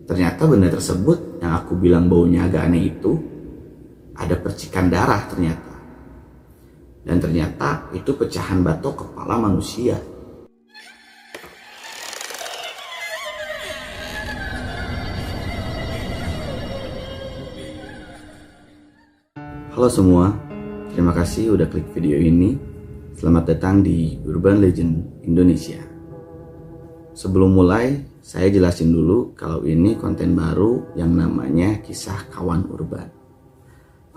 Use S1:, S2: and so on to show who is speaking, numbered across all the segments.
S1: Ternyata benda tersebut yang aku bilang baunya agak aneh itu ada percikan darah ternyata. Dan ternyata itu pecahan batok kepala manusia. Halo semua, terima kasih udah klik video ini. Selamat datang di Urban Legend Indonesia. Sebelum mulai, saya jelasin dulu kalau ini konten baru yang namanya Kisah Kawan Urban.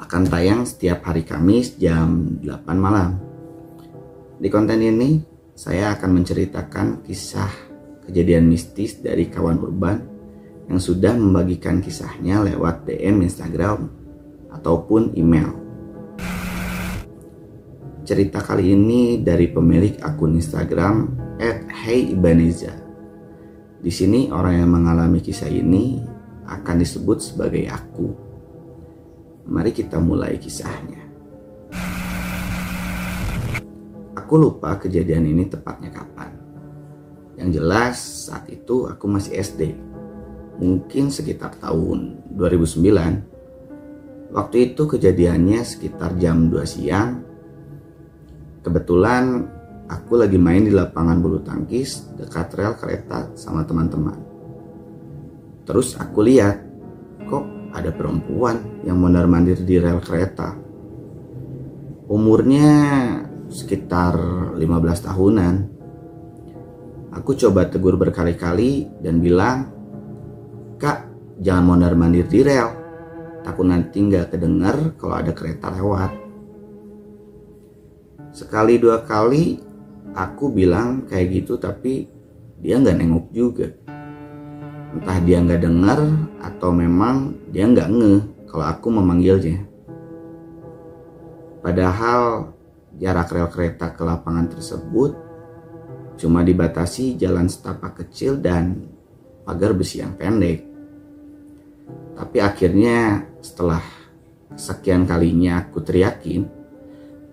S1: Akan tayang setiap hari Kamis jam 8 malam. Di konten ini, saya akan menceritakan kisah kejadian mistis dari kawan urban yang sudah membagikan kisahnya lewat DM Instagram ataupun email. Cerita kali ini dari pemilik akun Instagram @heyibaneza. Di sini orang yang mengalami kisah ini akan disebut sebagai aku. Mari kita mulai kisahnya. Aku lupa kejadian ini tepatnya kapan. Yang jelas saat itu aku masih SD. Mungkin sekitar tahun 2009. Waktu itu kejadiannya sekitar jam 2 siang. Kebetulan aku lagi main di lapangan bulu tangkis dekat rel kereta sama teman-teman. Terus aku lihat, kok ada perempuan yang mondar-mandir di rel kereta. Umurnya sekitar 15 tahunan. Aku coba tegur berkali-kali dan bilang, "Kak, jangan mondar-mandir di rel. Takut nanti nggak kedengar kalau ada kereta lewat." Sekali dua kali aku bilang kayak gitu, tapi dia nggak nengok juga. Entah dia nggak dengar atau memang dia nggak ngeh kalau aku memanggilnya. Padahal jarak rel kereta ke lapangan tersebut cuma dibatasi jalan setapak kecil dan pagar besi yang pendek. Tapi akhirnya setelah sekian kalinya aku teriakin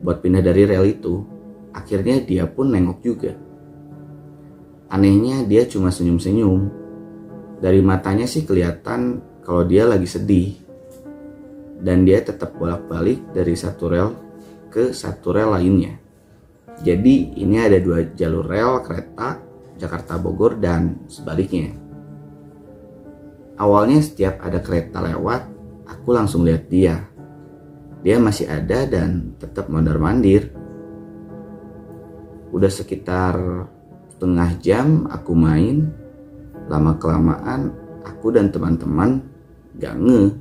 S1: buat pindah dari rel itu, akhirnya dia pun nengok juga. Anehnya dia cuma senyum-senyum. Dari matanya sih kelihatan kalau dia lagi sedih. Dan dia tetap bolak-balik dari satu rel ke satu rel lainnya. Jadi ini ada 2 jalur rel kereta Jakarta Bogor dan sebaliknya. Awalnya setiap ada kereta lewat, aku langsung lihat dia. Dia masih ada dan tetap mondar-mandir. Udah sekitar setengah jam aku main. Lama-kelamaan aku dan teman-teman gak ngeh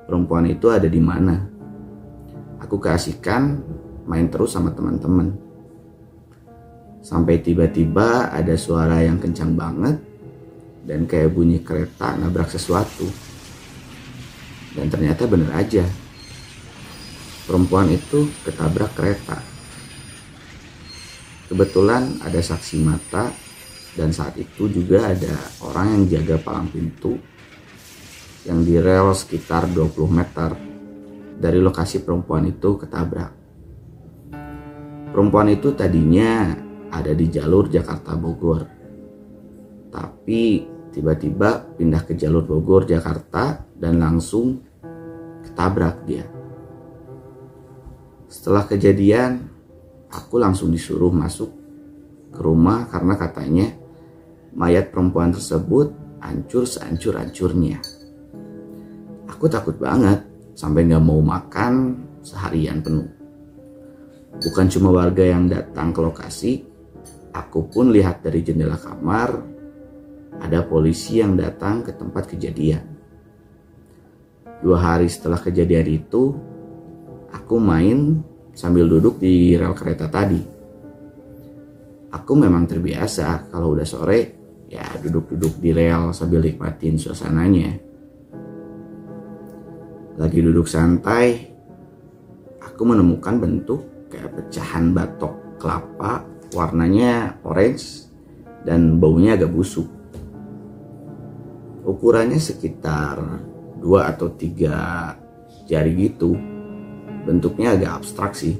S1: perempuan itu ada di mana. Aku keasikan main terus sama teman-teman. Sampai tiba-tiba ada suara yang kencang banget dan kayak bunyi kereta nabrak sesuatu. Dan ternyata bener aja. Perempuan itu ketabrak kereta. Kebetulan ada saksi mata dan saat itu juga ada orang yang jaga palang pintu yang di rel sekitar 20 meter dari lokasi perempuan itu ketabrak. Perempuan itu tadinya ada di jalur Jakarta Bogor. Tapi tiba-tiba pindah ke jalur Bogor Jakarta dan langsung ketabrak dia. Setelah kejadian, aku langsung disuruh masuk ke rumah karena katanya mayat perempuan tersebut hancur sehancur-hancurnya. Aku takut banget sampai gak mau makan seharian penuh. Bukan cuma warga yang datang ke lokasi, aku pun lihat dari jendela kamar ada polisi yang datang ke tempat kejadian. 2 hari setelah kejadian itu, aku main sambil duduk di rel kereta tadi. Aku memang terbiasa kalau udah sore ya duduk-duduk di rel sambil nikmatin suasananya. Lagi duduk santai, aku menemukan bentuk kayak pecahan batok kelapa, warnanya orange dan baunya agak busuk. Ukurannya sekitar 2 atau 3 jari gitu. Bentuknya agak abstrak sih.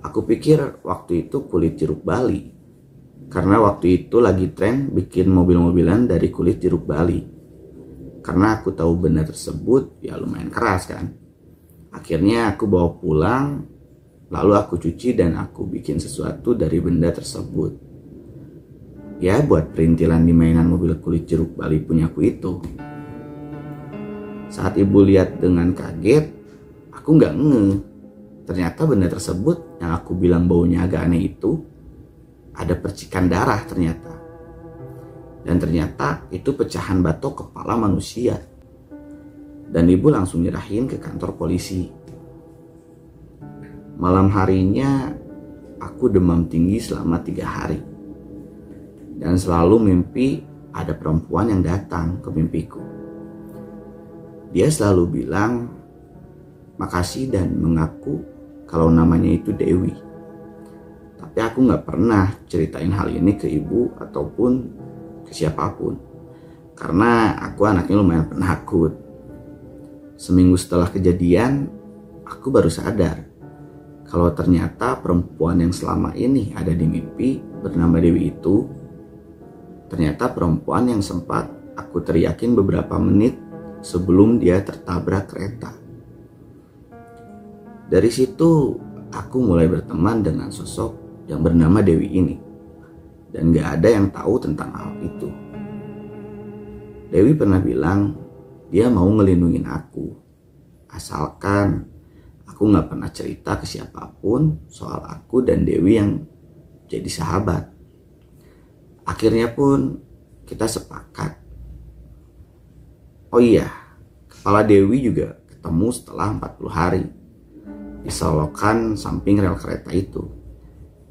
S1: Aku pikir waktu itu kulit jeruk Bali Karena waktu itu lagi tren bikin mobil-mobilan dari kulit jeruk Bali. Karena aku tahu benda tersebut ya lumayan keras kan. Akhirnya aku bawa pulang, lalu aku cuci dan aku bikin sesuatu dari benda tersebut. Ya buat perintilan di mainan mobil kulit jeruk Bali punyaku itu. Saat ibu lihat dengan kaget, aku nggak ngeh. Ternyata benda tersebut yang aku bilang baunya agak aneh itu ada percikan darah ternyata. Dan ternyata itu pecahan batok kepala manusia. Dan ibu langsung nyerahin ke kantor polisi. Malam harinya aku demam tinggi selama 3 hari. Dan selalu mimpi ada perempuan yang datang ke mimpiku. Dia selalu bilang makasih dan mengaku kalau namanya itu Dewi. Tapi aku gak pernah ceritain hal ini ke ibu ataupun ke siapapun. Karena aku anaknya lumayan penakut. Seminggu setelah kejadian, aku baru sadar kalau ternyata perempuan yang selama ini ada di mimpi bernama Dewi itu ternyata perempuan yang sempat aku teriakin beberapa menit sebelum dia tertabrak kereta. Dari situ aku mulai berteman dengan sosok yang bernama Dewi ini. Dan gak ada yang tahu tentang hal itu. Dewi pernah bilang dia mau ngelindungin aku. Asalkan aku gak pernah cerita ke siapapun soal aku dan Dewi yang jadi sahabat. Akhirnya pun kita sepakat. Oh iya, kepala Dewi juga ketemu setelah 40 hari. Disolokan samping rel kereta itu.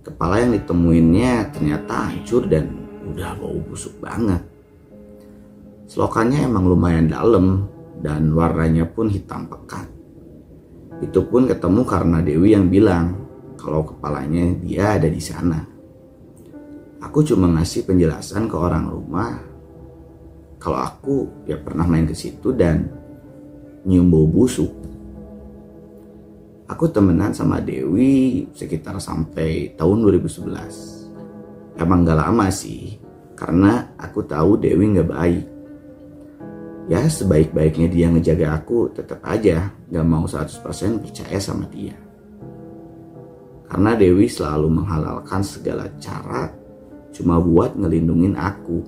S1: Kepala yang ditemuinnya ternyata hancur dan udah bau busuk banget. Selokannya emang lumayan dalam dan warnanya pun hitam pekat. Itu pun ketemu karena Dewi yang bilang kalau kepalanya dia ada di sana. Aku cuma ngasih penjelasan ke orang rumah kalau aku ya pernah main ke situ dan nyium bau busuk. Aku temenan sama Dewi sekitar sampai tahun 2011. Emang gak lama sih, karena aku tahu Dewi gak baik. Ya sebaik-baiknya dia ngejaga aku, tetap aja gak mau 100% percaya sama dia. Karena Dewi selalu menghalalkan segala cara cuma buat ngelindungin aku.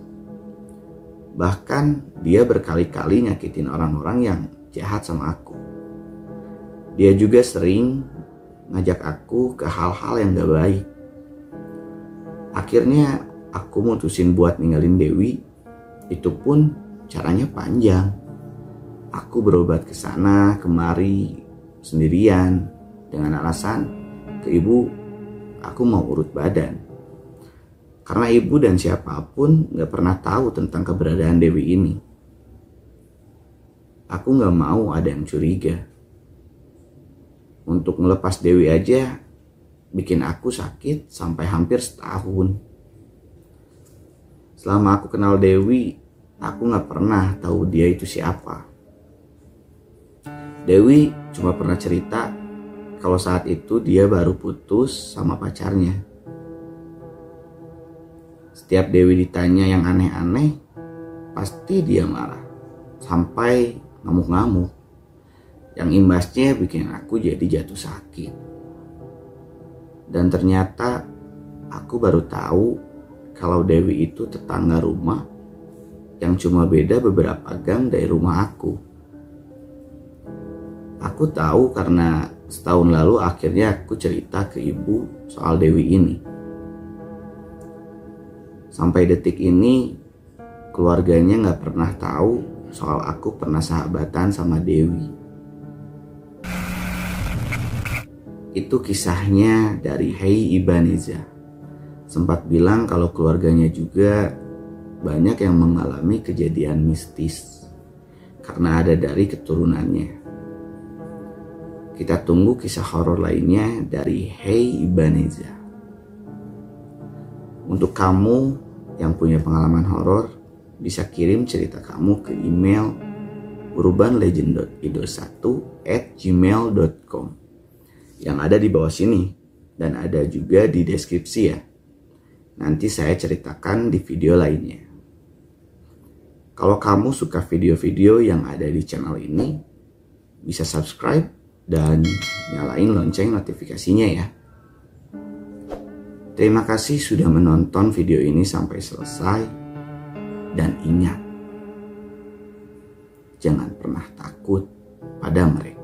S1: Bahkan dia berkali-kali nyakitin orang-orang yang jahat sama aku. Dia juga sering ngajak aku ke hal-hal yang gak baik. Akhirnya aku mutusin buat ninggalin Dewi. Itu pun caranya panjang. Aku berobat ke sana kemari sendirian dengan alasan ke ibu aku mau urut badan. Karena ibu dan siapapun gak pernah tahu tentang keberadaan Dewi ini. Aku gak mau ada yang curiga. Untuk ngelepas Dewi aja bikin aku sakit sampai hampir setahun. Selama aku kenal Dewi, aku gak pernah tahu dia itu siapa. Dewi cuma pernah cerita kalau saat itu dia baru putus sama pacarnya. Setiap Dewi ditanya yang aneh-aneh, pasti dia marah. Sampai ngamuk-ngamuk. Yang imbasnya bikin aku jadi jatuh sakit. Dan ternyata aku baru tahu kalau Dewi itu tetangga rumah yang cuma beda beberapa gang dari rumah aku. Aku tahu karena setahun lalu akhirnya aku cerita ke ibu soal Dewi ini. Sampai detik ini keluarganya gak pernah tahu soal aku pernah sahabatan sama Dewi. Itu kisahnya dari Hey Ibaneza. Sempat bilang kalau keluarganya juga banyak yang mengalami kejadian mistis karena ada dari keturunannya. Kita tunggu kisah horor lainnya dari Hey Ibaneza. Untuk kamu yang punya pengalaman horor, bisa kirim cerita kamu ke email urbanlegend.idol1@gmail.com yang ada di bawah sini dan ada juga di deskripsi ya. nanti saya ceritakan di video lainnya. Kalau kamu suka video-video yang ada di channel ini, bisa subscribe dan nyalain lonceng notifikasinya ya. Terima kasih sudah menonton video ini sampai selesai. Dan ingat, jangan pernah takut pada mereka.